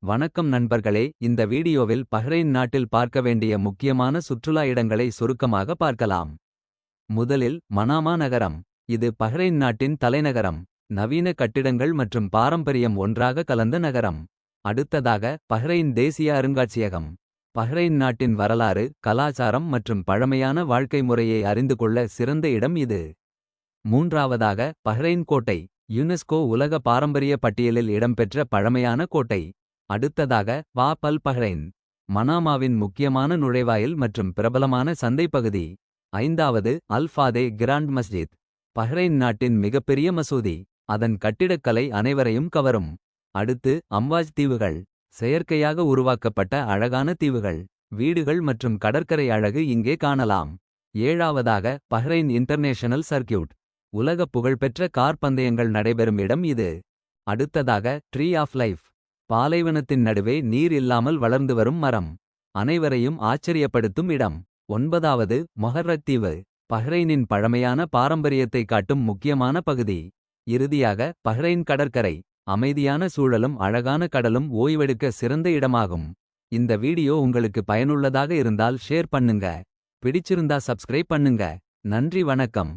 வணக்கம் நண்பர்களே, இந்த வீடியோவில் பஹ்ரைன் நாட்டில் பார்க்க வேண்டிய முக்கியமான சுற்றுலா இடங்களை சுருக்கமாக பார்க்கலாம். முதலில் மனாமா நகரம். இது பஹ்ரைன் நாட்டின் தலைநகரம். நவீன கட்டிடங்கள் மற்றும் பாரம்பரியம் ஒன்றாக கலந்த நகரம். அடுத்ததாக பஹ்ரைன் தேசிய அருங்காட்சியகம். பஹ்ரைன் நாட்டின் வரலாறு, கலாச்சாரம் மற்றும் பழமையான வாழ்க்கை முறையை அறிந்து கொள்ள சிறந்த இடம் இது. மூன்றாவதாக பஹ்ரைன் கோட்டை. யுனெஸ்கோ உலக பாரம்பரிய பட்டியலில் இடம்பெற்ற பழமையான கோட்டை. அடுத்ததாக வாப் அல் பஹ்ரைன். மனாமாவின் முக்கியமான நுழைவாயில் மற்றும் பிரபலமான சந்தை பகுதி. ஐந்தாவது அல் ஃபாதே கிராண்ட் மஸ்ஜித். பஹ்ரைன் நாட்டின் மிகப்பெரிய மசூதி. அதன் கட்டிடக்கலை அனைவரையும் கவரும். அடுத்து அம்வாஜ் தீவுகள். செயற்கையாக உருவாக்கப்பட்ட அழகான தீவுகள். வீடுகள் மற்றும் கடற்கரை அழகு இங்கே காணலாம். ஏழாவதாக பஹ்ரைன் இன்டர்நேஷனல் சர்க்கியூட். உலக புகழ்பெற்ற கார் பந்தயங்கள் நடைபெறும் இடம் இது. அடுத்ததாக ட்ரீ ஆஃப் லைஃப். பாலைவனத்தின் நடுவே நீர் இல்லாமல் வளர்ந்து வரும் மரம். அனைவரையும் ஆச்சரியப்படுத்தும் இடம். ஒன்பதாவது மொஹர்ரத் தீவு. பஹ்ரைனின் பழமையான பாரம்பரியத்தை காட்டும் முக்கியமான பகுதி. இறுதியாக பஹ்ரைன் கடற்கரை. அமைதியான சூழலும் அழகான கடலும் ஓய்வெடுக்க சிறந்த இடமாகும். இந்த வீடியோ உங்களுக்கு பயனுள்ளதாக இருந்தால் ஷேர் பண்ணுங்க. பிடிச்சிருந்தா சப்ஸ்கிரைப் பண்ணுங்க. நன்றி, வணக்கம்.